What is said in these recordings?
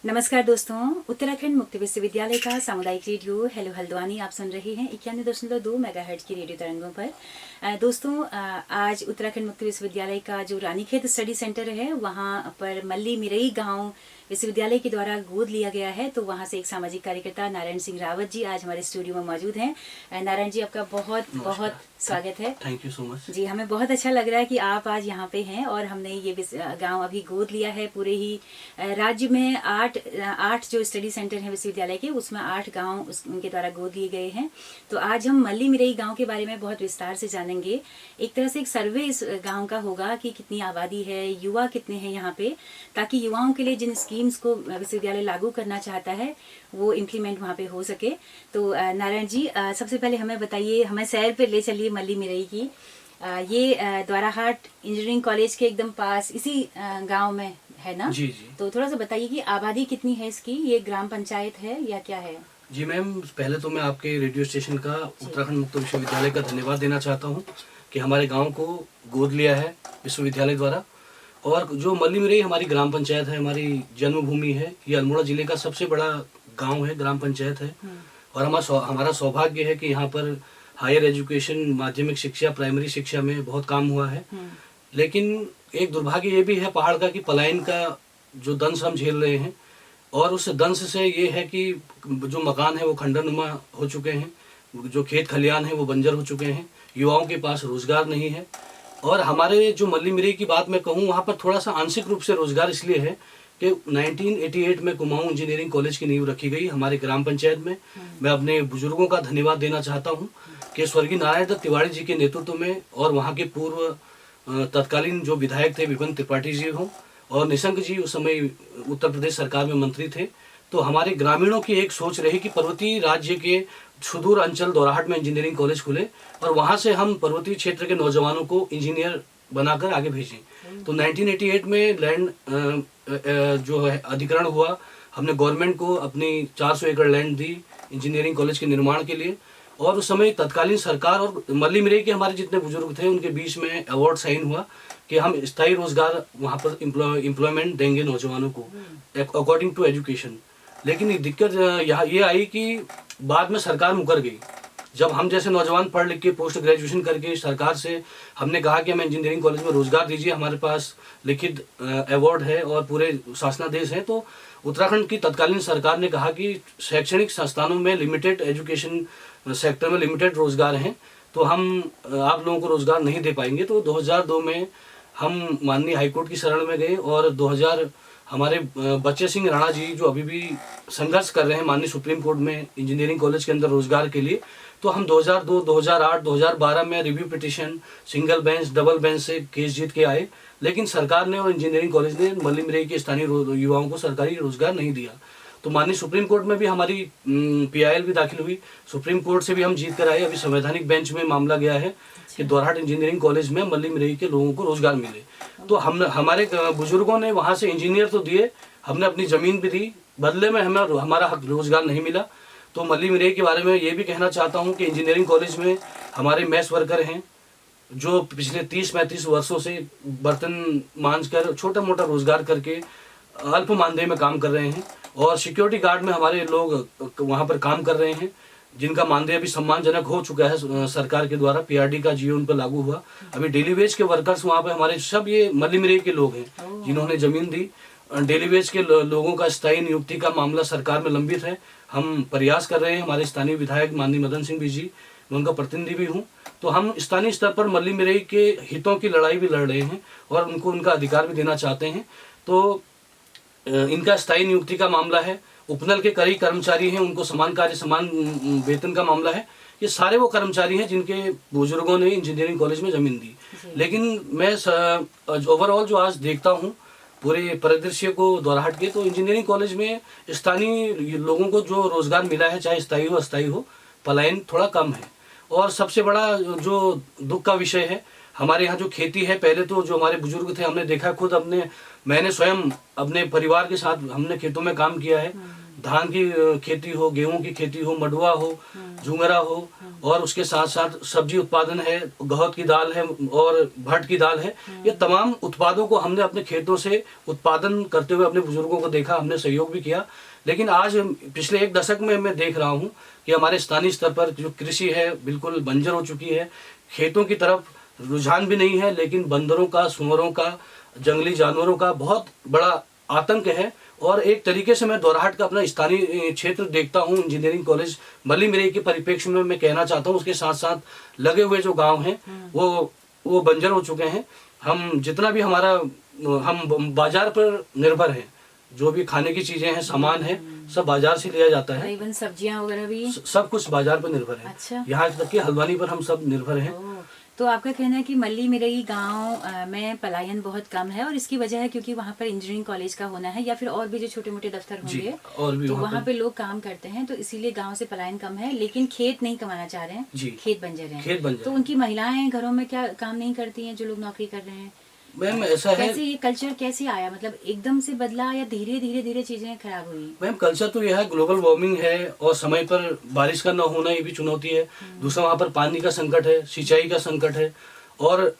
नमस्कार दोस्तों, उत्तराखंड मुक्त विश्वविद्यालय का सामुदायिक रेडियो हेलो हल्द्वानी आप सुन रहे हैं 91.2 मेगाहर्ट्ज की रेडियो तरंगों पर। दोस्तों, आज उत्तराखंड मुक्त विश्वविद्यालय का जो रानीखेत स्टडी सेंटर है वहाँ पर मल्ली मिरई गांव विश्वविद्यालय के द्वारा गोद लिया गया है। तो वहाँ से एक सामाजिक कार्यकर्ता नारायण सिंह रावत जी आज हमारे स्टूडियो में मौजूद हैं। नारायण जी, आपका बहुत बहुत स्वागत है। थैंक यू सो मच जी, हमें बहुत अच्छा लग रहा है कि आप आज यहाँ पे हैं और हमने ये गांव अभी गोद लिया है। पूरे ही राज्य में आठ जो स्टडी सेंटर हैं विश्वविद्यालय के, उसमें 8 गांव उनके द्वारा गोद लिए गए हैं। तो आज हम मल्ली मिरई गांव के बारे में बहुत विस्तार से जानेंगे। एक तरह से एक सर्वे इस गांव का होगा कि कितनी आबादी है, युवा कितने हैं यहाँ पे, ताकि युवाओं के लिए जिन स्कीम्स को विश्वविद्यालय लागू करना चाहता है वो इम्प्लीमेंट वहाँ पे हो सके। तो नारायण जी, सबसे पहले हमें बताइए, हमें सैर पे ले चलिए मल्ली मिरई की। ये द्वाराहाट इंजीनियरिंग कॉलेज के एकदम पास इसी गांव में है ना? जी जी। तो थोड़ा सा बताइए कि आबादी कितनी है इसकी, ये ग्राम पंचायत है या क्या है? जी मैम, पहले तो मैं आपके रेडियो स्टेशन का उत्तराखंड मुक्त विश्वविद्यालय का धन्यवाद देना चाहता हूँ कि हमारे गांव को गोद लिया है विश्वविद्यालय द्वारा। और जो मल्ली मिरई हमारी ग्राम पंचायत है, हमारी जन्मभूमि है, ये अल्मोड़ा जिले का सबसे बड़ा गाँव है, ग्राम पंचायत है। और हमारा सौभाग्य है कि यहाँ पर हायर एजुकेशन, माध्यमिक शिक्षा, प्राइमरी शिक्षा में बहुत काम हुआ है। लेकिन एक दुर्भाग्य ये भी है पहाड़ का कि पलायन का जो दंश हम झेल रहे हैं, और उस दंश से ये है कि जो मकान है वो खंडरनुमा हो चुके हैं, जो खेत खलियान है वो बंजर हो चुके हैं, युवाओं के पास रोजगार नहीं है। और हमारे जो मल्ली मिरई की बात मैं कहूँ, वहाँ पर थोड़ा सा आंशिक रूप से रोजगार इसलिए है कि 1988 में कुमाऊं इंजीनियरिंग कॉलेज की नींव रखी गई हमारे ग्राम पंचायत में। मैं अपने बुजुर्गों का धन्यवाद देना चाहता हूँ कि स्वर्गीय नारायण दत्त तिवारी जी के नेतृत्व में, और वहाँ के पूर्व तत्कालीन जो विधायक थे विपिन त्रिपाठी जी हों और निशंक जी उस समय उत्तर प्रदेश सरकार में मंत्री थे, तो हमारे ग्रामीणों की एक सोच रही कि पर्वतीय राज्य के सुदूर अंचल द्वाराहाट में इंजीनियरिंग कॉलेज खुले और वहाँ से हम पर्वतीय क्षेत्र के नौजवानों को इंजीनियर बनाकर आगे भेजें। तो 1988 में लैंड जो है अधिग्रहण हुआ, हमने गवर्नमेंट को अपनी 400 एकड़ लैंड दी इंजीनियरिंग कॉलेज के निर्माण के लिए। और उस समय तत्कालीन सरकार और मल्ली मिरई के हमारे जितने बुजुर्ग थे उनके बीच में अवार्ड साइन हुआ कि हम स्थायी रोजगार वहाँ पर एम्प्लॉयमेंट देंगे नौजवानों को अकॉर्डिंग टू एजुकेशन। लेकिन दिक्कत यहाँ ये आई कि बाद में सरकार मुकर गई। जब हम जैसे नौजवान पढ़ लिख के पोस्ट ग्रेजुएशन करके सरकार से हमने कहा कि हमें इंजीनियरिंग कॉलेज में रोजगार दीजिए, हमारे पास लिखित अवार्ड है और पूरे शासनादेश है, तो उत्तराखंड की तत्कालीन सरकार ने कहा कि शैक्षणिक संस्थानों में लिमिटेड एजुकेशन सेक्टर में लिमिटेड रोजगार हैं, तो हम आप लोगों को रोजगार नहीं दे पाएंगे। तो 2002 में हम माननीय हाईकोर्ट की शरण में गए और 2000 हमारे बच्चे सिंह राणा जी जो अभी भी संघर्ष कर रहे हैं माननीय सुप्रीम कोर्ट में इंजीनियरिंग कॉलेज के अंदर रोजगार के लिए, तो हम 2002, 2008, 2012 में review petition, single bench, double bench से केस जीत के आए। लेकिन सरकार ने और इंजीनियरिंग कॉलेज ने मल्ली मिरई के स्थानीय युवाओं को सरकारी रोजगार नहीं दिया। तो माननीय सुप्रीम कोर्ट में भी हमारी PIL भी दाखिल हुई, सुप्रीम कोर्ट से भी हम जीत कर आए। अभी संवैधानिक बेंच में मामला गया है कि द्वाराहाट इंजीनियरिंग कॉलेज में मल्ली मिरई के लोगों को रोजगार मिले। तो हम हमारे बुजुर्गों ने वहाँ से इंजीनियर तो दिए, हमने अपनी जमीन भी दी, बदले में हमें हमारा हक रोजगार नहीं मिला। तो मल्ली मिरई के बारे में ये भी कहना चाहता हूँ कि इंजीनियरिंग कॉलेज में हमारे मैस वर्कर हैं जो पिछले 30-35 वर्षों से बर्तन मांझ कर छोटा मोटा रोजगार करके अल्प मानदेय में काम कर रहे हैं। और सिक्योरिटी गार्ड में हमारे लोग वहाँ पर काम कर रहे हैं जिनका मानदेय अभी सम्मानजनक हो चुका है, सरकार के द्वारा PRD का GO उन पर लागू हुआ। अभी डेली वेज के वर्कर्स वहाँ पे हमारे सब ये मल्ली मिरई के लोग हैं जिन्होंने जमीन दी। डेली वेज के लोगों का स्थायी नियुक्ति का मामला सरकार में लंबित है, हम प्रयास कर रहे हैं। हमारे स्थानीय विधायक माननीय मदन सिंह जी, मैं उनका प्रतिनिधि भी हूँ, तो हम स्थानीय स्तर पर मल्ली मिरई के हितों की लड़ाई भी लड़ रहे हैं और उनको उनका अधिकार भी देना चाहते हैं। तो इनका स्थायी नियुक्ति का मामला है, उपनल के कई कर्मचारी हैं, उनको समान कार्य समान वेतन का मामला है। ये सारे वो कर्मचारी हैं जिनके बुजुर्गों ने इंजीनियरिंग कॉलेज में जमीन दी। लेकिन मैं ओवरऑल जो आज देखता हूँ पूरे परिदृश्य को द्वाराहाट के, तो इंजीनियरिंग कॉलेज में स्थानीय लोगों को जो रोजगार मिला है, चाहे स्थायी हो अस्थायी हो, पलायन थोड़ा कम है। और सबसे बड़ा जो दुख का विषय है, हमारे यहाँ जो खेती है, पहले तो जो हमारे बुजुर्ग थे, हमने देखा खुद मैंने स्वयं अपने परिवार के साथ हमने खेतों में काम किया है। धान की खेती हो, गेहूं की खेती हो, मडुआ हो, झुंगरा हो, और उसके साथ साथ सब्जी उत्पादन है, गहत की दाल है और भट की दाल है। ये तमाम उत्पादों को हमने अपने खेतों से उत्पादन करते हुए अपने बुजुर्गों को देखा, हमने सहयोग भी किया। लेकिन आज पिछले 1 दशक में मैं देख रहा हूँ कि हमारे स्थानीय स्तर पर जो कृषि है बिल्कुल बंजर हो चुकी है। खेतों की तरफ रुझान भी नहीं है, लेकिन बंदरों का, सुअरों का, जंगली जानवरों का बहुत बड़ा आतंक है। और एक तरीके से मैं दोराहाट का अपना स्थानीय क्षेत्र देखता हूँ, इंजीनियरिंग कॉलेज मल्ली मिरई के परिप्रेक्ष्य में मैं कहना चाहता हूँ, उसके साथ साथ लगे हुए जो गांव हैं वो बंजर हो चुके हैं। हम जितना भी हम बाजार पर निर्भर हैं, जो भी खाने की चीजें हैं, सामान है, सब बाजार से लिया जाता है। इवन सब्जियां वगैरह भी सब कुछ बाजार पर निर्भर है। अच्छा। यहाँ तक कि हल्द्वानी पर हम सब निर्भर हैं। तो आपका कहना है कि मल्ली मिरई गांव में पलायन बहुत कम है, और इसकी वजह है क्योंकि वहाँ पर इंजीनियरिंग कॉलेज का होना है, या फिर और भी जो छोटे मोटे दफ्तर होंगे और भी तो वहाँ पे लोग काम करते हैं, तो इसीलिए गांव से पलायन कम है। लेकिन खेत नहीं कमाना चाह रहे हैं, खेत बंजर हैं। तो उनकी महिलाएं घरों में क्या काम नहीं करती हैं जो लोग नौकरी कर रहे हैं? मैम ऐसा है, कैसे ये कल्चर कैसे आया, मतलब एकदम से बदला या धीरे धीरे चीजें खराब हुई? मैम कल्चर तो यह है, ग्लोबल वार्मिंग है और समय पर बारिश का न होना ये भी चुनौती है। दूसरा वहाँ पर पानी का संकट है, सिंचाई का संकट है। और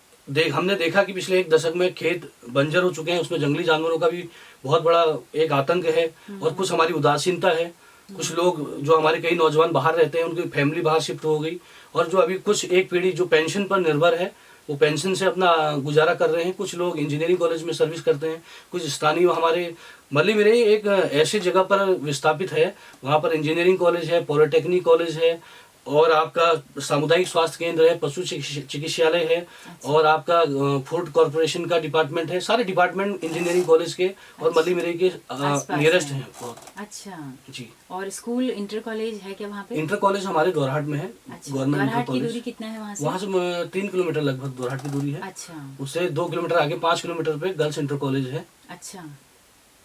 हमने देखा कि पिछले 1 दशक में खेत बंजर हो चुके हैं, उसमें जंगली जानवरों का भी बहुत बड़ा एक आतंक है। और कुछ हमारी उदासीनता है, कुछ लोग जो हमारे कई नौजवान बाहर रहते हैं, उनकी फैमिली बाहर शिफ्ट हो गई, और जो अभी कुछ एक पीढ़ी जो पेंशन पर निर्भर है वो पेंशन से अपना गुजारा कर रहे हैं। कुछ लोग इंजीनियरिंग कॉलेज में सर्विस करते हैं, कुछ स्थानीय हमारे मल्ली मिरई एक ऐसी जगह पर विस्थापित है, वहाँ पर इंजीनियरिंग कॉलेज है, पॉलिटेक्निक कॉलेज है, और आपका सामुदायिक स्वास्थ्य केंद्र है, पशु चिकित्सालय है, और आपका फूड कॉर्पोरेशन का डिपार्टमेंट है। सारे डिपार्टमेंट इंजीनियरिंग कॉलेज के और मल्ली मिरई के नियरेस्ट हैं बहुत। अच्छा जी। और स्कूल इंटर कॉलेज है क्या वहाँ पे? इंटर कॉलेज हमारे दोराहाट में है। अच्छा, दोराहाट की दूरी कितना है वहाँ से? वहाँ से 3 किलोमीटर लगभग दोराहाट की दूरी है। अच्छा। उससे 2 किलोमीटर आगे 5 किलोमीटर पे गर्ल्स इंटर कॉलेज है। अच्छा,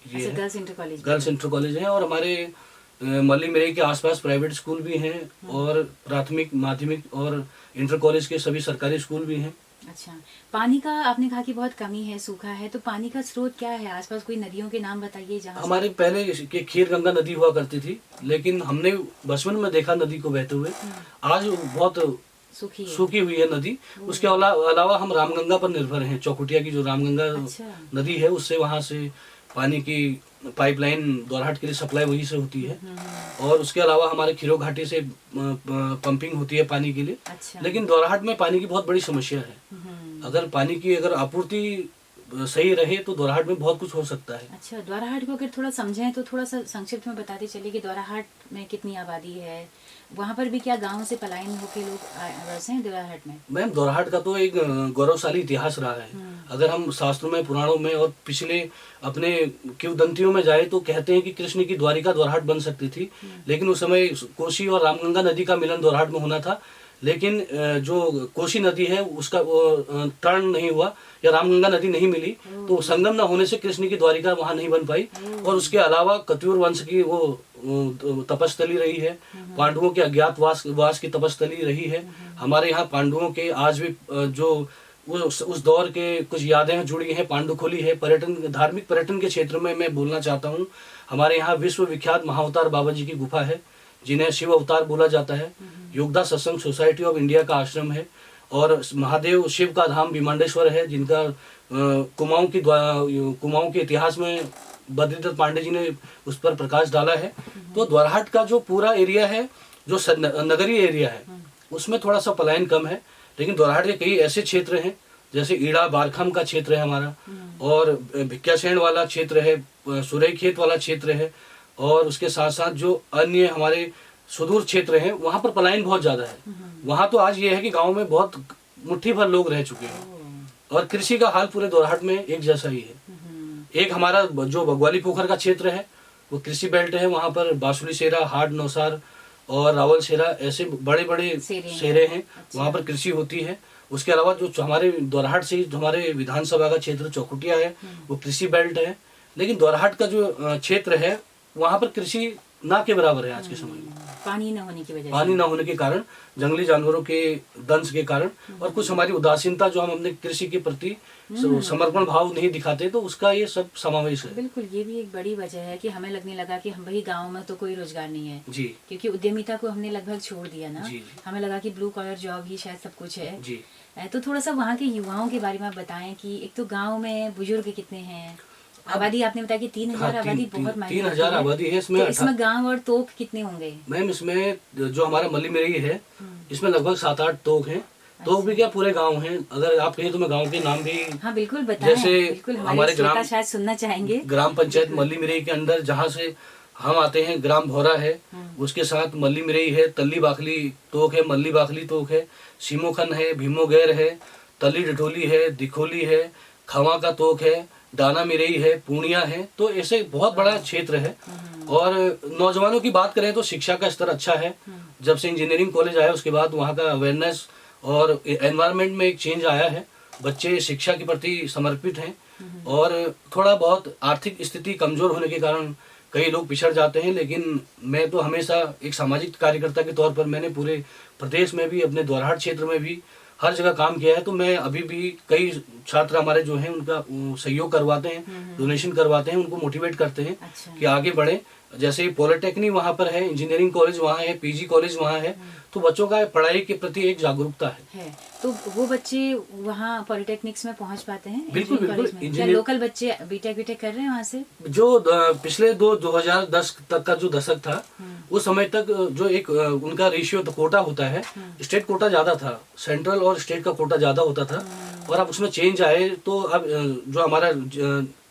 ये girls inter college, girls inter college है। और हमारे मल्ली मिरई के आसपास प्राइवेट स्कूल भी हैं, और प्राथमिक, माध्यमिक और इंटर कॉलेज के सभी सरकारी स्कूल भी हैं। अच्छा, पानी का आपने कहा कि बहुत कमी है, सूखा है, तो पानी का स्रोत क्या है? आसपास कोई नदियों के नाम बताइए जहाँ हमारे पहले के खीर गंगा नदी हुआ करती थी, लेकिन हमने बचपन में देखा नदी को बहते हुए। आज बहुत सूखी हुई है नदी। उसके अलावा हम रामगंगा पर निर्भर हैं। चौकुटिया की जो रामगंगा नदी है, उससे वहाँ से पानी की पाइपलाइन दोराहाट के लिए सप्लाई वही से होती है। और उसके अलावा हमारे खीरो घाटी से पंपिंग होती है पानी के लिए। अच्छा। लेकिन दोराहाट में पानी की बहुत बड़ी समस्या है। अगर पानी की आपूर्ति सही रहे तो दोराहाट में बहुत कुछ हो सकता है। अच्छा, दोराहाट को अगर थोड़ा समझें तो थोड़ा सा संक्षिप्त में बताते चलिए कि दोराहाट में कितनी आबादी है, वहाँ पर भी क्या गांव से पलायन होके लोग वैसे हैं दोराहाट में? मैम दोराहाट का तो एक गौरवशाली इतिहास रहा है। अगर हम शास्त्रों में, पुराणों में और पिछले अपने किंवदंतियों में जाए तो कहते हैं कि कृष्ण की द्वारिका दोराहाट बन सकती थी, लेकिन उस समय कोसी और रामगंगा नदी का मिलन दोराहाट में होना था। लेकिन जो कोसी नदी है उसका टर्न नहीं हुआ, या रामगंगा नदी नहीं मिली, तो संगम न होने से कृष्ण की द्वारिका वहां नहीं बन पाई। और उसके अलावा कत्यूर वंश की वो तपस्थली रही है, पांडवों के अज्ञातवास की तपस्थली रही है। हमारे यहाँ पांडवों के आज भी जो उस दौर के कुछ यादें जुड़ी हैं, पांडुखोली है। पर्यटन, धार्मिक पर्यटन के क्षेत्र में मैं बोलना चाहता हूँ, हमारे यहाँ विश्व विख्यात महाअवतार बाबा जी की गुफा है, जिन्हें शिव अवतार बोला जाता है। योगदा सत्संग सोसाइटी ऑफ इंडिया का आश्रम है। और महादेव शिव का धाम भीमांडेश्वर है, जिनका कुमाऊं के इतिहास में बद्रीदत्त पांडे जी ने उस पर प्रकाश डाला है। तो दोराहाट का जो पूरा एरिया है, जो नगरीय एरिया है, उसमें थोड़ा सा पलायन कम है। लेकिन दोराहाट के कई ऐसे क्षेत्र हैं, जैसे ईड़ा बारखम का क्षेत्र है हमारा, और भिक्यासेन वाला क्षेत्र है, सुरई खेत वाला क्षेत्र है, और उसके साथ साथ जो अन्य हमारे सुदूर क्षेत्र हैं, वहाँ पर पलायन बहुत ज्यादा है। वहाँ तो आज ये है कि गांव में बहुत मुट्ठी भर लोग रह चुके हैं, और कृषि का हाल पूरे दोराहाट में एक जैसा ही है। एक हमारा जो बगवाली पोखर का क्षेत्र है, वो कृषि बेल्ट है। वहाँ पर बासुली सेरा, हाट नौसार और रावल सेरा ऐसे बड़े बड़े सेरे हैं। अच्छा। वहाँ पर कृषि होती है। उसके अलावा जो हमारे दोराहाट से हमारे विधानसभा का क्षेत्र चौकुटिया है, वो कृषि बेल्ट है। लेकिन दोराहाट का जो क्षेत्र है, वहाँ पर कृषि ना के बराबर है आज के समय में। पानी न होने की वजह पानी से। ना होने के कारण, जंगली जानवरों के दंश के कारण, और कुछ हमारी उदासीनता जो हम अपने कृषि के प्रति समर्पण भाव नहीं दिखाते, तो उसका ये सब समावेश है। बिल्कुल, ये भी एक बड़ी वजह है कि हमें लगने लगा कि हम भाई गांव में तो कोई रोजगार नहीं है, जी क्योंकि उद्यमिता को हमने लगभग छोड़ दिया ना। जी हमें लगा कि ब्लू कॉलर जॉब ही शायद सब कुछ है। जी। तो थोड़ा सा वहाँ के युवाओं के बारे में आप बताएं कि एक तो गांव में बुजुर्ग कितने हैं, आबादी आपने बताया कि 3000 आबादी बहुत मायने 3000 रखती है। आबादी है तो इसमें गांव और तोप कितने होंगे? मैम इसमें जो हमारा मल्ली मेरई है, इसमें लगभग 7-8 तोक हैं। तोक भी क्या, पूरे गांव हैं। अगर आप कहें तो मैं गांव के नाम भी, हाँ बिल्कुल बताएं, जैसे बिल्कुल हमारे श्रोता शायद सुनना चाहेंगे। ग्राम पंचायत मल्ली मेरई के अंदर जहाँ से हम आते हैं, ग्राम भौरा है, उसके साथ मल्ली मेरई है, तल्ली बाखली तोक है, मल्ली बाखली तोक है, सीमोखन है, भीमोगैर है, तल्ली डटोली है, दिखोली है, खवा का तोक है, दाना मिरई है, पूर्णिया है। तो ऐसे बहुत बड़ा क्षेत्र है। और नौजवानों की बात करें तो शिक्षा का स्तर अच्छा है। जब से इंजीनियरिंग कॉलेज आया उसके बाद वहाँ का अवेयरनेस और एनवायरनमेंट में एक चेंज आया है। बच्चे शिक्षा के प्रति समर्पित हैं, और थोड़ा बहुत आर्थिक स्थिति कमजोर होने के कारण कई लोग पिछड़ जाते हैं। लेकिन मैं तो हमेशा एक सामाजिक कार्यकर्ता के तौर पर मैंने पूरे प्रदेश में भी, अपने दोराहाट क्षेत्र में भी हर जगह काम किया है। तो मैं अभी भी कई छात्र हमारे जो हैं उनका सहयोग करवाते हैं, डोनेशन करवाते हैं, उनको मोटिवेट करते हैं कि आगे बढ़े। जैसे पॉलिटेक्निक वहाँ पर है, इंजीनियरिंग कॉलेज वहाँ है, पीजी कॉलेज वहाँ है, तो बच्चों का पढ़ाई के प्रति एक जागरूकता है। तो वो बच्चे वहाँ पॉलिटेक्निक्स में पहुँच पाते हैं? बिल्कुल बिल्कुल। क्या लोकल बच्चे बीटेक कर रहे हैं वहाँ से? जो पिछले 2010 तक का जो दशक था, उस समय तक जो एक उनका रेशियो कोटा होता है, स्टेट कोटा ज्यादा था, सेंट्रल और स्टेट का कोटा ज्यादा होता था। और अब उसमें चेंज आए तो अब जो हमारा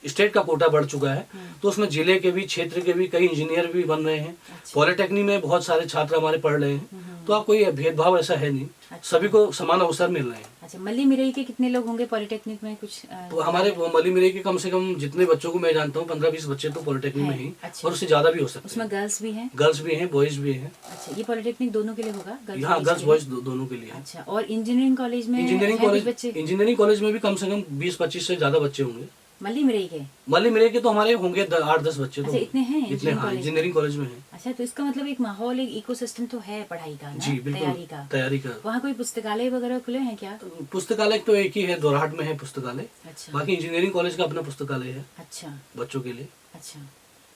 स्टेट का कोटा बढ़ चुका है, तो उसमें जिले के भी, क्षेत्र के भी कई इंजीनियर भी बन रहे हैं। पॉलिटेक्निक में बहुत सारे छात्र हमारे पढ़ रहे हैं। तो अब कोई भेदभाव ऐसा है नहीं, सभी को समान अवसर मिल रहे हैं। अच्छा, मल्ली मेरई के कितने लोग होंगे पॉलिटेक्निक में? कुछ तो हमारे मल्ली मेरई के कम से कम जितने बच्चों को मैं जानता हूँ 15-20 बच्चे तो पॉलिटेक्निक में ही, और उससे ज्यादा भी हो सकते हैं। उसमें गर्ल्स भी हैं? गर्ल्स भी हैं, बॉयज भी हैं। अच्छा, ये पॉलिटेक्निक दोनों के लिए होगा? हाँ, गर्ल्स बॉयज दोनों के लिए। अच्छा, और इंजीनियरिंग कॉलेज में? इंजीनियरिंग कॉलेज में भी कम से कम 20-25 से ज्यादा बच्चे होंगे। मल्ली मेरई के? मल्ली मेरई के तो हमारे होंगे 8-10 बच्चे। अच्छा, इतने हैं इंजीनियरिंग कॉलेज में हैं। अच्छा, तो इसका मतलब एक माहौल, एक इकोसिस्टम तो है पढ़ाई का ना? जी बिल्कुल, तैयारी का। वहाँ कोई पुस्तकालय वगैरह खुले हैं क्या? पुस्तकालय तो एक ही है, दोराहाट में है पुस्तकालय। अच्छा। बाकी इंजीनियरिंग कॉलेज का अपना पुस्तकालय है। अच्छा, बच्चों के लिए। अच्छा,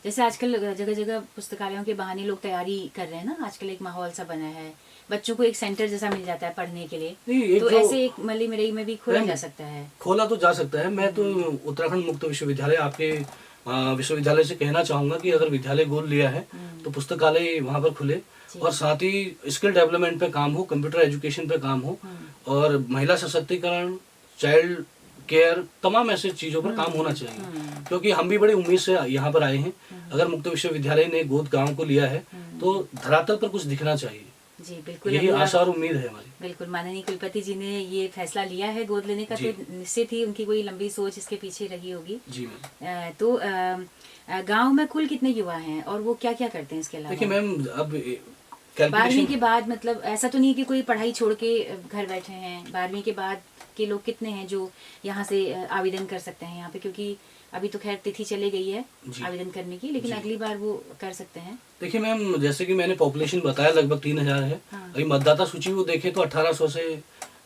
जैसे आजकल जगह जगह पुस्तकालयों के बहाने लोग तैयारी कर रहे हैं ना, आजकल एक माहौल सा बना है, बच्चों को एक सेंटर जैसा मिल जाता है पढ़ने के लिए। तो ऐसे एक मल्ली मेरई में भी खोला जा सकता है? खोला तो जा सकता है। मैं तो उत्तराखंड मुक्त विश्वविद्यालय, आपके विश्वविद्यालय से कहना चाहूंगा कि अगर विद्यालय गोद लिया है तो पुस्तकालय वहाँ पर खुले, और साथ ही स्किल डेवलपमेंट पे काम हो, कंप्यूटर एजुकेशन पे काम हो, और महिला सशक्तिकरण, चाइल्ड केयर, तमाम ऐसे चीजों पर काम होना चाहिए। क्योंकि हम भी बड़ी उम्मीद से यहाँ पर आए हैं। अगर मुक्त विश्वविद्यालय ने गोद गांव को लिया है तो धरातल पर कुछ दिखना चाहिए। जी बिल्कुल, यही आशा और उम्मीद है हमारी। बिल्कुल, माननीय कुलपति जी ने ये फैसला लिया है गोद लेने का, तो निश्चित ही उनकी कोई लंबी सोच इसके पीछे रही होगी। जी मैम। तो गांव में कुल कितने युवा हैं और वो क्या क्या करते हैं इसके अलावा? देखिए मैम, अब 12वीं के बाद, मतलब ऐसा तो नहीं कि कोई पढ़ाई छोड़ के घर बैठे हैं, 12वीं के बाद के लोग कितने हैं जो यहाँ से आवेदन कर सकते हैं यहाँ पे? क्योंकि अभी तो खैर तिथि चली गई है आवेदन करने की, लेकिन अगली बार वो कर सकते हैं। देखिए मैम, जैसे कि मैंने पॉपुलेशन बताया लगभग 3000 है। अभी मतदाता सूची को देखें तो 1800 से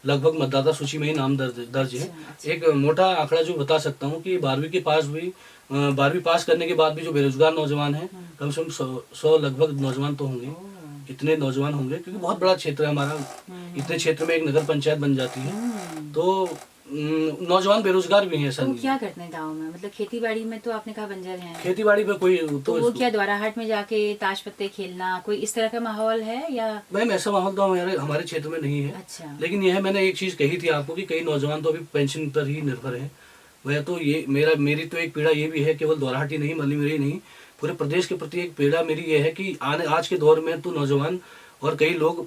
लगभग मतदाता सूची में ही नाम दर्ज है। एक मोटा आंकड़ा जो बता सकता हूँ कि 12वीं पास करने के बाद भी जो बेरोजगार नौजवान है, कम से कम 100 लगभग नौजवान तो होंगे। इतने नौजवान होंगे क्योंकि बहुत बड़ा क्षेत्र है हमारा। इतने क्षेत्र में एक नगर पंचायत बन जाती है, तो नौजवान बेरोजगार भी हैं। सर तो क्या करते हैं गांव में? मतलब खेती बाड़ी में तो आपने कहा बंजर हैं। खेती बाड़ी में कोई तो वो क्या द्वाराहाट में जाके ताश पत्ते खेलना, कोई इस तरह का माहौल है या? मैम ऐसा माहौल तो हमारे क्षेत्र में नहीं है। अच्छा। लेकिन यह मैंने एक चीज कही थी आपको कि कई नौजवान तो अभी पेंशन पर ही निर्भर है। वह तो ये मेरी तो एक पीड़ा ये भी है, केवल दोराहाट ही नहीं, मल्ली मेरई नहीं, पूरे प्रदेश के प्रति एक पीड़ा मेरी ये है कि आज के दौर में तो नौजवान और कई लोग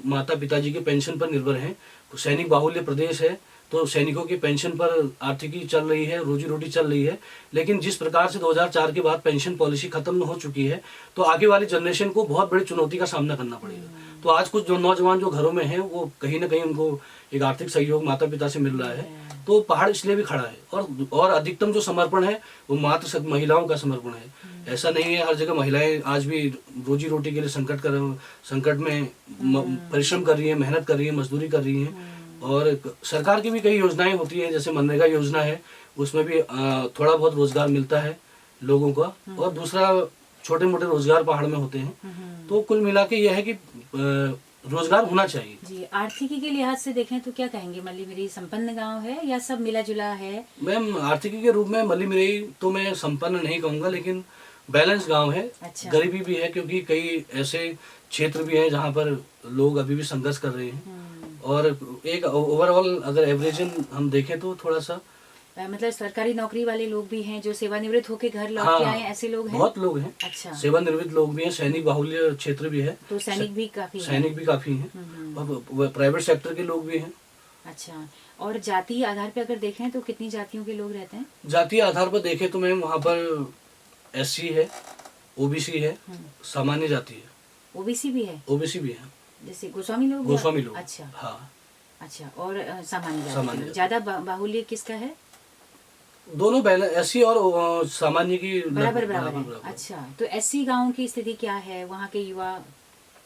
माता पिताजी के पेंशन पर निर्भर हैं। सैनिक बाहुल्य प्रदेश है, तो सैनिकों की पेंशन पर आर्थिकी चल रही है, रोजी रोटी चल रही है। लेकिन जिस प्रकार से 2004 के बाद पेंशन पॉलिसी खत्म हो चुकी है, तो आगे वाली जनरेशन को बहुत बड़ी चुनौती का सामना करना पड़ेगा। तो आज कुछ जो नौजवान जो घरों में हैं वो कहीं ना कहीं उनको एक आर्थिक सहयोग माता पिता से मिल रहा है, तो पहाड़ इसलिए भी खड़ा है। और अधिकतम जो समर्पण है वो मात्र महिलाओं का समर्पण है। ऐसा नहीं है, हर जगह महिलाएं आज भी रोजी रोटी के लिए संकट में परिश्रम कर रही है, मेहनत कर रही है, मजदूरी कर रही हैं। और सरकार की भी कई योजनाएं होती है, जैसे मनरेगा योजना है, उसमें भी थोड़ा बहुत रोजगार मिलता है लोगों का, और दूसरा छोटे मोटे रोजगार पहाड़ में होते हैं। तो कुल मिला के यह है कि रोजगार होना चाहिए। जी, आर्थिकी के लिहाज से देखें तो क्या कहेंगे, मल्लीमिरई संपन्न गांव है या सब मिला जुला है? मैम, आर्थिकी के रूप में मल्लीमिरई तो मैं संपन्न नहीं कहूँगा, लेकिन बैलेंस गांव है। अच्छा। गरीबी भी है, क्योंकि कई ऐसे क्षेत्र भी हैं जहाँ पर लोग अभी भी संघर्ष कर रहे हैं। और एक ओवरऑल अगर एवरेजन हम देखें तो थोड़ा सा मतलब सरकारी नौकरी वाले लोग भी हैं जो सेवानिवृत्त होके घर लौट के आए, ऐसे लोग हैं? बहुत लोग हैं। अच्छा। सेवानिवृत्त लोग भी हैं, सैनिक बाहुल्य क्षेत्र भी है, तो सैनिक भी काफी हैं, और प्राइवेट सेक्टर के लोग भी हैं। अच्छा। और जातीय आधार पे अगर देखें तो कितनी जातियों के लोग रहते हैं? जातीय आधार पर देखें तो मैम वहाँ पर SC है, OBC है, सामान्य जाति है। ओबीसी भी है? OBC भी है, जैसे गोस्वामी लोग? गोस्वामी लोग। अच्छा। हाँ। अच्छा। और सामान्य जाति ज्यादा बाहुल्य किसका है? दोनों SC और सामान्य की बराबर है। अच्छा। तो SC गांव की स्थिति क्या है? वहाँ के युवा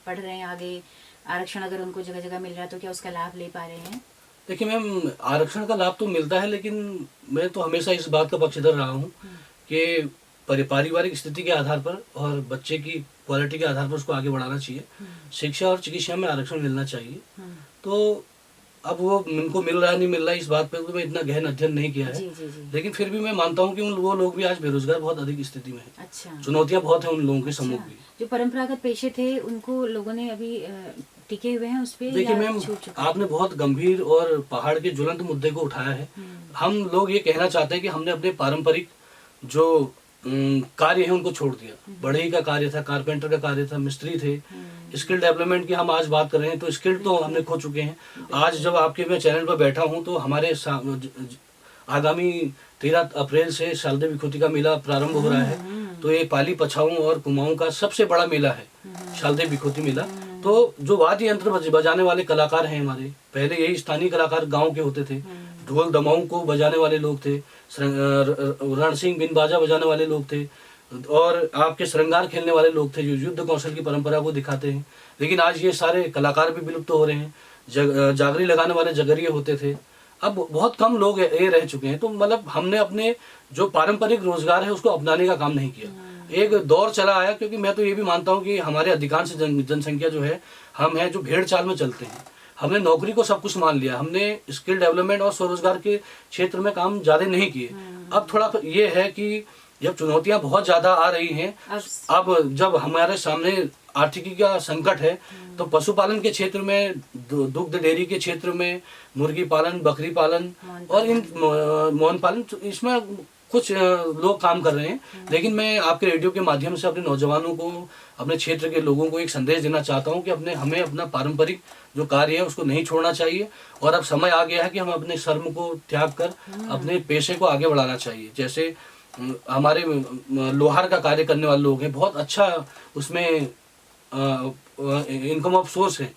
पढ़ रहे हैं आगे, आरक्षण अगर उनको जगह जगह मिल रहा है तो क्या उसका लाभ ले पा रहे हैं? देखिए मैम, आरक्षण का लाभ तो मिलता है, लेकिन मैं तो हमेशा इस बात का पक्षधर रहा हूँ कि पारिवारिक स्थिति के आधार पर और बच्चे की क्वालिटी के आधार पर उसको आगे बढ़ाना चाहिए। शिक्षा और चिकित्सा में आरक्षण मिलना चाहिए। तो अब वो उनको मिल रहा है नहीं मिल रहा है, इस बात पर तो मैं इतना गहन अध्ययन नहीं किया है। जी। लेकिन फिर भी मैं मानता हूँ कि वो लोग भी आज बेरोजगार बहुत अधिक स्थिति में है। अच्छा। चुनौतियाँ बहुत हैं उन लोगों के सम्मुख भी। जो परंपरागत पेशे थे उनको लोगों ने अभी टिके हुए हैं उस पे? देखिए मैम, आपने बहुत गंभीर और पहाड़ के ज्वलंत मुद्दे को उठाया है। हम लोग ये कहना चाहते हैं कि हमने अपने पारंपरिक जो कार्य है उनको छोड़ दिया। बढ़ई का कार्य था, कारपेंटर का कार्य था, मिस्त्री थे। स्किल डेवलपमेंट की हम आज बात कर रहे हैं, तो स्किल तो हमने खो चुके हैं। आज जब आपके मैं चैनल पर बैठा हूं तो हमारे आगामी 13 अप्रैल से शारदीय विभूति का मेला प्रारंभ हो रहा है। तो ये पाली, पछाऊं और कुमाऊं का सबसे बड़ा मेला है शारदीय विभूति मेला। तो जो वाद्य यंत्र बजाने वाले कलाकार हैं हमारे, पहले यही स्थानीय कलाकार गांव के होते थे। ढोल दमाऊं को बजाने वाले लोग थे, रण सिंह बिन बाजा बजाने वाले लोग थे, और आपके श्रृंगार खेलने वाले लोग थे जो युद्ध कौशल की परंपरा को दिखाते हैं। लेकिन आज ये सारे कलाकार भी विलुप्त हो रहे हैं। जागरी लगाने वाले जगरिये होते थे, अब बहुत कम लोग ये रह चुके हैं। तो मतलब हमने अपने जो पारंपरिक रोजगार है उसको अपनाने का काम नहीं किया। एक दौर चला आया, क्योंकि मैं तो ये भी मानता हूँ कि हमारे अधिकांश जनसंख्या जो है, हम हैं जो भेड़ चाल में चलते हैं। हमने नौकरी को सब कुछ मान लिया, हमने स्किल डेवलपमेंट और स्वरोजगार के क्षेत्र में काम ज्यादा नहीं किए। अब थोड़ा ये है कि जब चुनौतियां बहुत ज्यादा आ रही हैं, अब जब हमारे सामने आर्थिकी का संकट है, तो पशुपालन के क्षेत्र में, दुग्ध डेयरी के क्षेत्र में, मुर्गी पालन, बकरी पालन और इन मोहन पालन, इसमें कुछ लोग काम कर रहे हैं। लेकिन मैं आपके रेडियो के माध्यम से अपने नौजवानों को, अपने क्षेत्र के लोगों को एक संदेश देना चाहता हूं कि हमें अपना पारंपरिक जो कार्य है उसको नहीं छोड़ना चाहिए। और अब समय आ गया है कि हम अपने शर्म को त्याग कर अपने पेशे को आगे बढ़ाना चाहिए। जैसे हमारे लोहार का कार्य करने वाले लोग हैं, बहुत अच्छा उसमें इनकम ऑफ सोर्स है।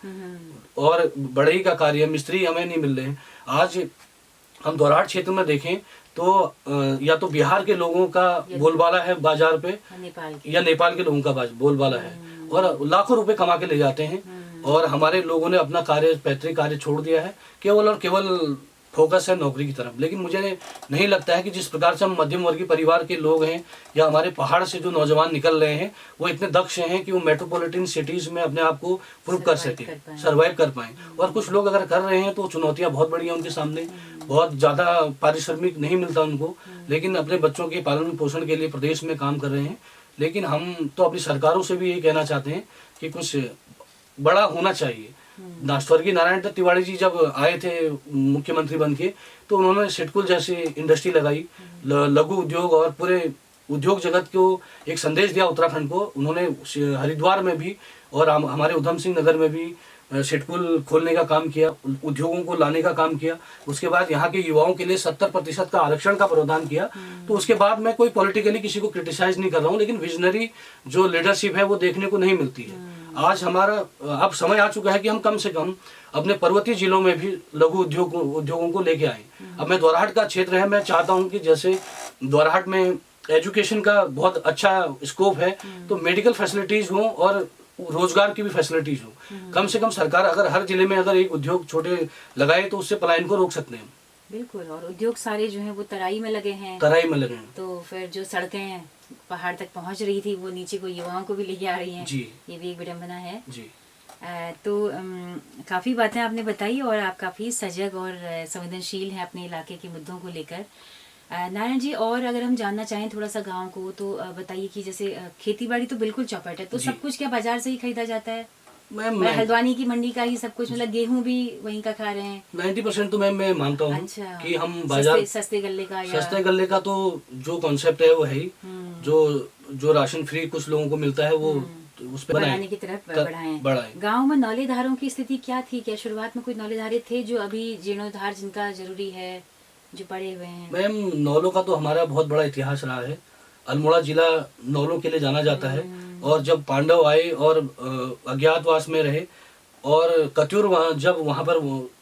और बढ़ई का कार्य, मिस्त्री हमें नहीं मिल रहे हैं। आज हम दोराट क्षेत्र में देखें तो या तो बिहार के लोगों का बोलबाला है बाजार पे, या नेपाल के लोगों का बोलबाला है, और लाखों रुपए कमा के ले जाते हैं। और हमारे लोगों ने अपना कार्य, पैतृक कार्य छोड़ दिया है, केवल और केवल फोकस है नौकरी की तरफ। लेकिन मुझे नहीं लगता है कि जिस प्रकार से हम मध्यम वर्गीय परिवार के लोग हैं, या हमारे पहाड़ से जो नौजवान निकल रहे हैं, वो इतने दक्ष हैं कि वो मेट्रोपॉलिटन सिटीज में अपने आप को प्रूव कर सके, सर्वाइव कर पाए। और कुछ लोग अगर कर रहे हैं तो चुनौतियां बहुत बड़ी हैं उनके सामने, बहुत ज्यादा पारिश्रमिक नहीं मिलता उनको, लेकिन अपने बच्चों के पालन पोषण के लिए प्रदेश में काम कर रहे हैं। लेकिन हम तो अपनी सरकारों से भी ये कहना चाहते हैं कि कुछ बड़ा होना चाहिए। स्वर्गीय नारायण दत्त तिवारी जी जब आए थे मुख्यमंत्री बन के, तो उन्होंने सिडकुल जैसी इंडस्ट्री लगाई, लघु उद्योग और पूरे उद्योग जगत को एक संदेश दिया उत्तराखंड को। उन्होंने हरिद्वार में भी और हमारे उधम सिंह नगर में भी सिडकुल खोलने का काम किया, उद्योगों को लाने का काम किया। उसके बाद यहाँ के युवाओं के लिए 70% का आरक्षण का प्रावधान किया। तो उसके बाद मैं कोई पॉलिटिकली किसी को क्रिटिसाइज नहीं कर रहा हूँ, लेकिन विजनरी जो लीडरशिप है वो देखने को नहीं मिलती है। आज हमारा अब समय आ चुका है कि हम कम से कम अपने पर्वतीय जिलों में भी लघु उद्योगों को लेके आए। अब मैं द्वाराहाट का क्षेत्र है, मैं चाहता हूं कि जैसे द्वाराहाट में एजुकेशन का बहुत अच्छा स्कोप है, तो मेडिकल फैसिलिटीज हो और रोजगार की भी फैसिलिटीज हो। कम से कम सरकार अगर हर जिले में अगर एक उद्योग छोटे लगाए तो उससे पलायन को रोक सकते हैं। बिल्कुल, और उद्योग सारे जो हैं वो तराई में लगे हैं, तराई में लगे हैं, तो फिर जो सड़कें पहाड़ तक पहुंच रही थी वो नीचे को युवाओं को भी लेके आ रही हैं जी। ये भी एक विडंबना है जी। तो काफ़ी बातें आपने बताई और आप काफ़ी सजग और संवेदनशील हैं अपने इलाके के मुद्दों को लेकर। नारायण जी, और अगर हम जानना चाहें थोड़ा सा गांव को, तो बताइए कि जैसे खेती बाड़ी तो बिल्कुल चौपट है, तो सब कुछ क्या बाजार से ही खरीदा जाता है? मैम हल्द्वानी की मंडी का ही सब कुछ, मतलब गेहूं भी वहीं का खा रहे हैं? 90% तो मैम मैं मानता हूँ। अच्छा, कि हम बाजार सस्ते गल्ले का, या सस्ते गल्ले का तो जो कॉन्सेप्ट है वो है ही, जो राशन फ्री कुछ लोगों को मिलता है वो उस पर बनाने की तरफ बढ़ाएं। गांव में नौलेधारों की स्थिति क्या थी? क्या शुरुआत में कोई नौलेधारे थे जो अभी जीर्णोद्धार जिनका जरूरी है, जो पड़े हुए हैं? मैम नौलों का तो हमारा बहुत बड़ा इतिहास रहा है। अल्मोड़ा जिला नौलों के लिए जाना जाता है, और जब पांडव आए और अज्ञातवास में रहे और जब वहाँ पर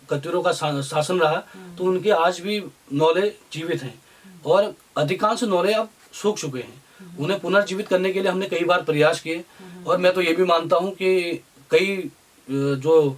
कत्यूरों का शासन रहा, तो उनके आज भी नौले जीवित हैं और अधिकांश नौले अब सूख चुके हैं। उन्हें पुनर्जीवित करने के लिए हमने कई बार प्रयास किए, और मैं तो ये भी मानता हूँ कि कई जो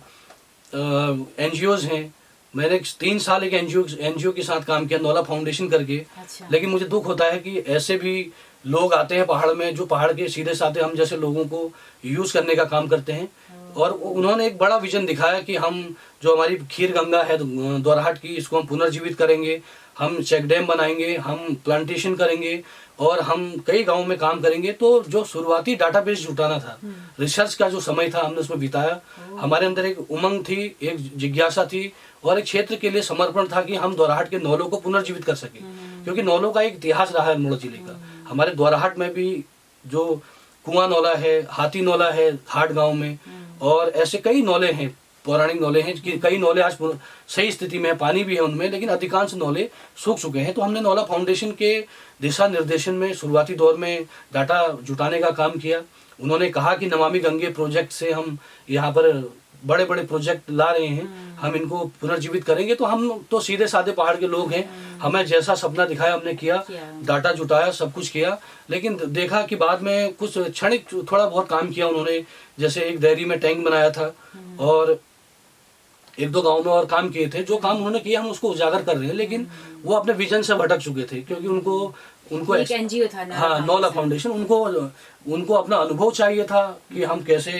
NGOs हैं, मैंने 3 साल एक एनजीओ के साथ काम किया, नौला फाउंडेशन करके। अच्छा। लेकिन मुझे दुख होता है कि ऐसे भी लोग आते हैं पहाड़ में, जो पहाड़ के सीधे साधे हम जैसे लोगों को यूज करने का काम करते हैं, और उन्होंने एक बड़ा विजन दिखाया कि हम जो हमारी खीर गंगा है द्वाराहाट की, इसको हम पुनर्जीवित करेंगे, हम चेक डैम बनाएंगे, हम प्लांटेशन करेंगे, और हम कई गांवों में काम करेंगे। तो जो शुरुआती डाटाबेस जुटाना था, रिसर्च का जो समय था, हमने उसमें बिताया। हमारे अंदर एक उमंग थी, एक जिज्ञासा थी, और एक क्षेत्र के लिए समर्पण था कि हम द्वाराहाट के नौलों को पुनर्जीवित कर सके, क्योंकि नौलों का एक इतिहास रहा है अल्मोड़ा जिले का। हमारे द्वाराहाट में भी जो कुआं नौला है, हाथी नौला है हाट गांव में, और ऐसे कई नौले हैं, पौराणिक नौले हैं कि कई नौले आज सही स्थिति में, पानी भी है उनमें, लेकिन अधिकांश नौले सूख चुके हैं। तो हमने नौला फाउंडेशन के दिशा निर्देशन में शुरुआती दौर में डाटा जुटाने का काम किया। उन्होंने कहा कि नमामि गंगे प्रोजेक्ट से हम यहाँ पर बड़े बड़े प्रोजेक्ट ला रहे हैं, हम इनको पुनर्जीवित करेंगे। तो हम तो सीधे साधे पहाड़ के लोग हैं, हमें जैसा सपना दिखाया हमने किया, डाटा जुटाया, सब कुछ किया। लेकिन देखा कि बाद में कुछ क्षणिक थोड़ा बहुत काम किया उन्होंने, जैसे एक डेयरी में टैंक बनाया था, और 1-2 गाँव में और काम किए थे। जो काम उन्होंने किया हम उसको उजागर कर रहे हैं, लेकिन वो अपने विजन से भटक चुके थे, क्योंकि उनको एक NGO था ना, हाँ, नौला फाउंडेशन, उनको अपना अनुभव चाहिए था कि हम कैसे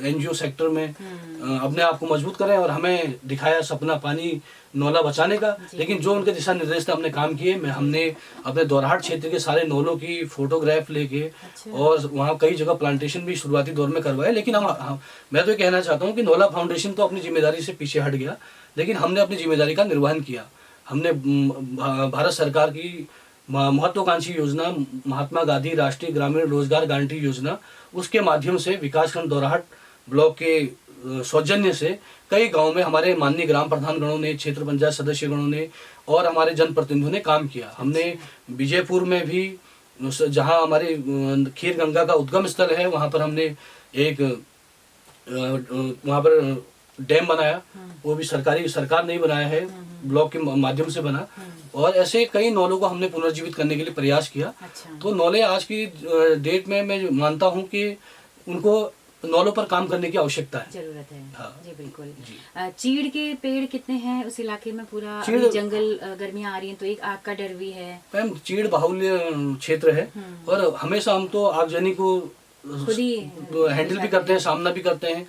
NGO सेक्टर में अपने आप को मजबूत करें, और हमें दिखाया सपना पानी नौला बचाने का। लेकिन जो उनके दिशा निर्देश थे हमने काम किए। हमने अपने द्वाराहाट क्षेत्र के सारे नौलों की फोटोग्राफ लेके, और वहाँ कई जगह प्लांटेशन भी शुरुआती दौर में करवाए। लेकिन मैं तो ये कहना चाहता हूँ कि नौला फाउंडेशन तो अपनी जिम्मेदारी से पीछे हट गया, लेकिन हमने अपनी जिम्मेदारी का निर्वहन किया। हमने भारत सरकार की महत्वाकांक्षी योजना महात्मा गांधी राष्ट्रीय ग्रामीण रोजगार गारंटी योजना, उसके माध्यम से विकासखंड द्वाराहाट ब्लॉक के सौजन्य से कई गांवों में हमारे माननीय ग्राम प्रधान गणों ने, क्षेत्र पंचायत सदस्य गणों ने, और हमारे जनप्रतिनिधियों ने काम किया। हमने विजयपुर में भी, जहां हमारे खीर गंगा का उद्गम स्थल है, वहां पर हमने एक वहां पर डैम बनाया। वो भी सरकार ने ही बनाया है, ब्लॉक के माध्यम से बना। और ऐसे कई नौलों को हमने पुनर्जीवित करने के लिए प्रयास किया। तो नौले आज की डेट में मैं मानता हूँ कि उनको नौलों पर काम करने की आवश्यकता है, जरूरत है। हाँ। जी बिल्कुल जी। चीड़ के पेड़ कितने हैं उस इलाके में? पूरा जंगल, गर्मियां आ रही हैं तो एक आग का डर भी है। मैम चीड़ बाहुल्य क्षेत्र है, और हमेशा हम तो आगजनी को खुद ही हैंडल भी करते हैं, सामना भी करते हैं।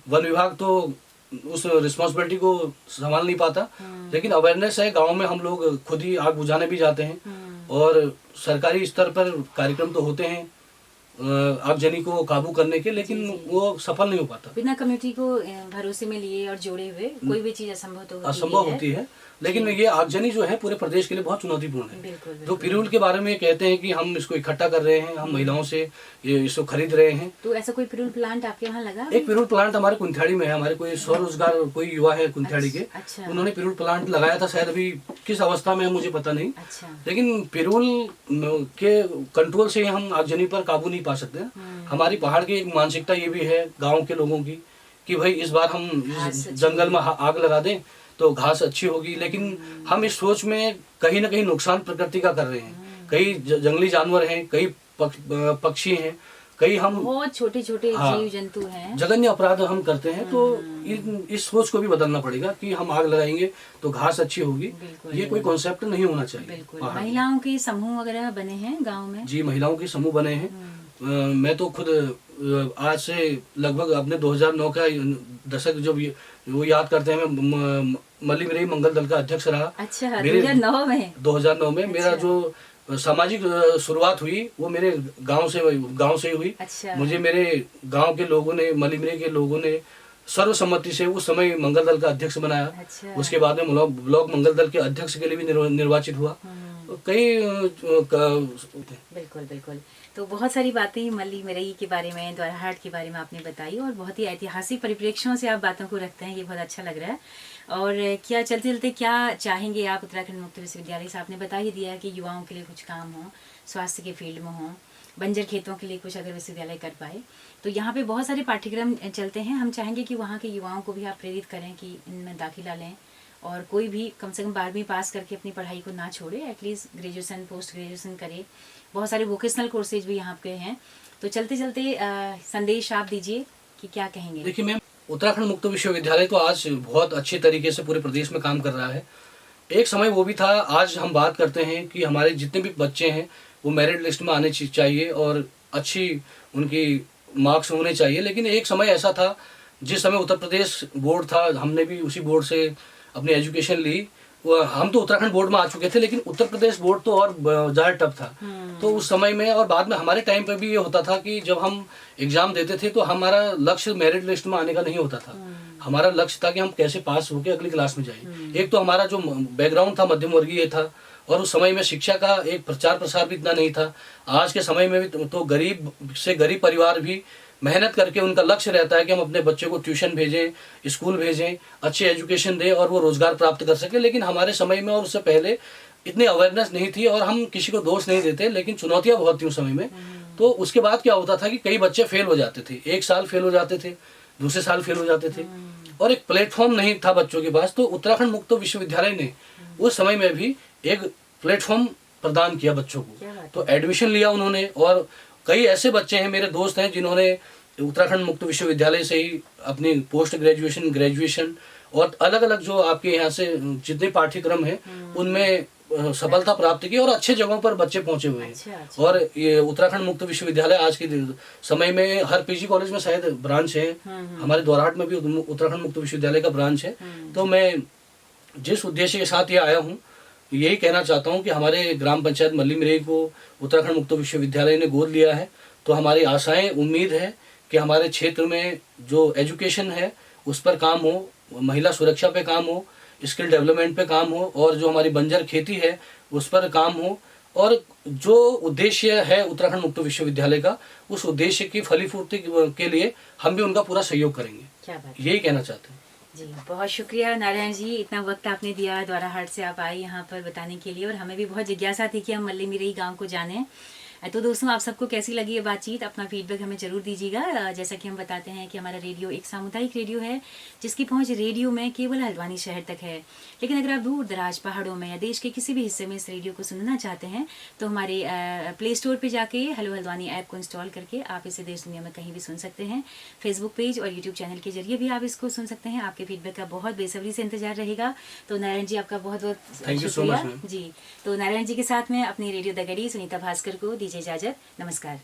वन विभाग तो उस रिस्पॉन्सिबिलिटी को संभाल नहीं पाता, लेकिन अवेयरनेस है। गांव में हम लोग खुद ही आग बुझाने भी जाते हैं, और सरकारी स्तर पर कार्यक्रम तो होते हैं आगजनी को काबू करने के, लेकिन वो सफल नहीं हो पाता। बिना कम्युनिटी को भरोसे में लिए और जोड़े हुए कोई भी चीज असंभव होती है। लेकिन ये आगजनी जो है पूरे प्रदेश के लिए बहुत चुनौतीपूर्ण है। बिल्कुल। जो पिरूल के बारे में कहते हैं कि हम इसको इकट्ठा कर रहे हैं, हम महिलाओं से इसको खरीद रहे हैं, तो ऐसा कोई पिरूल प्लांट आपके यहाँ लगा? एक पिरूल प्लांट हमारे कुंथाड़ी में है। हमारे कोई स्वरोजगार कोई युवा है कुंथाड़ी के, उन्होंने पिरूल प्लांट लगाया था, शायद अभी किस अवस्था में है मुझे पता नहीं। लेकिन पिरूल के कंट्रोल से हम आगजनी पर काबू नहीं पा सकते हैं। हमारी पहाड़ की एक मानसिकता ये भी है गांव के लोगों की कि भाई इस बार हम इस जंगल में आग लगा दें तो घास अच्छी होगी, लेकिन हम इस सोच में कहीं ना कहीं नुकसान प्रकृति का कर रहे हैं। कई जंगली जानवर हैं, कई पक्षी हैं, कई हम बहुत छोटे छोटे जीव जंतु हैं, जघन्य अपराध हम करते हैं। तो इस सोच को भी बदलना पड़ेगा कि हम आग लगाएंगे तो घास अच्छी होगी, ये कोई कॉन्सेप्ट नहीं होना चाहिए। बिल्कुल। महिलाओं के समूह वगैरह बने हैं गांव में? जी, महिलाओं के समूह बने हैं। मैं तो खुद आज से लगभग अपने 2009 का दशक जो वो याद करते हैं, मैं मल्ली मिरई मंगल दल का अध्यक्ष रहा। अच्छा, 2009 में? 2009 में मेरा जो सामाजिक शुरुआत हुई वो मेरे गांव से हुई। अच्छा। मुझे मेरे गांव के लोगों ने, मल्ली मिरई के लोगों ने सर्वसम्मति से उस समय मंगल दल का अध्यक्ष बनाया। अच्छा। उसके बाद में ब्लॉक मंगल दल के अध्यक्ष के लिए भी निर्वाचित हुआ। कई बिल्कुल बिल्कुल। तो बहुत सारी बातें मल्ली मिरई के बारे में, द्वाराहाट के बारे में आपने बताई और बहुत ही ऐतिहासिक परिप्रेक्ष्यों से आप बातों को रखते हैं, ये बहुत अच्छा लग रहा है। और क्या चलते चलते क्या चाहेंगे आप उत्तराखंड मुक्त विश्वविद्यालय से? आपने बता ही दिया कि युवाओं के लिए कुछ काम हो, स्वास्थ्य के फील्ड में हो, बंजर खेतों के लिए कुछ अगर विश्वविद्यालय कर पाए तो यहाँ पे बहुत सारे पाठ्यक्रम चलते हैं। हम चाहेंगे कि वहाँ के युवाओं को भी आप प्रेरित करें कि इनमें दाखिला लें और कोई भी कम से कम 12वीं पास करके अपनी पढ़ाई को ना छोड़े, एटलीस्ट ग्रेजुएशन, पोस्ट ग्रेजुएशन करे। बहुत सारे वोकेशनल कोर्सेज भी यहाँ पे हैं। तो चलते चलते संदेश आप दीजिए कि क्या कहेंगे? देखिए मैम, उत्तराखंड मुक्त विश्वविद्यालय तो आज बहुत अच्छे तरीके से पूरे प्रदेश में काम कर रहा है। एक समय वो भी था, आज हम बात करते हैं कि हमारे जितने भी बच्चे हैं वो मेरिट लिस्ट में आने चाहिए और अच्छी उनकी मार्क्स होने चाहिए। लेकिन एक समय ऐसा था जिस समय उत्तर प्रदेश बोर्ड था, हमने भी उसी बोर्ड से अपनी एजुकेशन ली। हम तो उत्तराखंड बोर्ड में आ चुके थे, लेकिन उत्तर प्रदेश बोर्ड तो और ज़्यादा टफ था। तो उस समय में और बाद में हमारे टाइम पे भी ये होता था कि जब हम एग्जाम देते थे तो हमारा लक्ष्य मेरिट लिस्ट में आने का नहीं होता था। हमारा लक्ष्य था कि हम कैसे पास होकर अगली क्लास में जाए। एक तो हमारा जो बैकग्राउंड था मध्यम वर्गीय था और उस समय में शिक्षा का एक प्रचार प्रसार भी इतना नहीं था। आज के समय में भी तो गरीब से गरीब परिवार भी मेहनत करके उनका लक्ष्य रहता है कि हम अपने बच्चे को ट्यूशन भेजें, स्कूल भेजें, अच्छी एजुकेशन दें और वो रोजगार प्राप्त कर सके। लेकिन हमारे समय में और उससे पहले इतनी अवेयरनेस नहीं थी और हम किसी को दोष नहीं देते, लेकिन चुनौतियां बहुत थी उस समय में। तो उसके बाद क्या होता था कि कई बच्चे फेल हो जाते थे, एक साल फेल हो जाते थे, दूसरे साल फेल हो जाते थे और एक प्लेटफॉर्म नहीं था बच्चों के पास। तो उत्तराखंड मुक्त विश्वविद्यालय ने उस समय में भी एक प्लेटफॉर्म प्रदान किया बच्चों को। तो एडमिशन लिया उन्होंने और कई ऐसे बच्चे हैं, मेरे दोस्त हैं, जिन्होंने उत्तराखंड मुक्त विश्वविद्यालय से ही अपनी पोस्ट ग्रेजुएशन, ग्रेजुएशन और अलग अलग जो आपके यहाँ से जितने पाठ्यक्रम हैं उनमें सफलता प्राप्त की और अच्छे जगहों पर बच्चे पहुंचे हुए हैं। अच्छा। और ये उत्तराखंड मुक्त विश्वविद्यालय आज के समय में हर पीजी कॉलेज में शायद ब्रांच है। हमारे द्वाराहाट में भी उत्तराखंड मुक्त विश्वविद्यालय का ब्रांच है। तो मैं जिस उद्देश्य के साथ ये आया हूँ, यही कहना चाहता हूँ कि हमारे ग्राम पंचायत मल्ली मिरई को उत्तराखंड मुक्त विश्वविद्यालय ने गोद लिया है। तो हमारी आशाएं, उम्मीद है कि हमारे क्षेत्र में जो एजुकेशन है उस पर काम हो, महिला सुरक्षा पे काम हो, स्किल डेवलपमेंट पे काम हो और जो हमारी बंजर खेती है उस पर काम हो। और जो उद्देश्य है उत्तराखंड मुक्त विश्वविद्यालय का, उस उद्देश्य की फलीपूर्ति के लिए हम भी उनका पूरा सहयोग करेंगे। क्या बात, यही कहना चाहते हैं। जी, बहुत शुक्रिया नारायण जी, इतना वक्त आपने दिया, द्वाराहाट से आप आए यहाँ पर बताने के लिए और हमें भी बहुत जिज्ञासा थी कि हम मल्ली मिरई गाँव को जानें। तो दोस्तों, आप सबको कैसी लगी ये बातचीत, अपना फीडबैक हमें जरूर दीजिएगा। जैसा कि हम बताते हैं कि हमारा रेडियो एक सामुदायिक रेडियो है जिसकी पहुंच रेडियो में केवल हल्द्वानी शहर तक है। लेकिन अगर आप दूर दराज पहाड़ों में या देश के किसी भी हिस्से में इस रेडियो को सुनना चाहते हैं तो हमारे प्ले स्टोर पर जाके हेलो हल्द्वानी ऐप को इंस्टॉल करके आप इसे देश दुनिया में कहीं भी सुन सकते हैं। फेसबुक पेज और यूट्यूब चैनल के जरिए भी आप इसको सुन सकते हैं। आपके फीडबैक का बहुत बेसब्री से इंतजार रहेगा। तो नारायण जी, आपका बहुत बहुत शुक्रिया। जी, तो नारायण जी के साथ में अपनी रेडियो द गड़ी सुनीता भास्कर को दीजिए इजाजत। नमस्कार।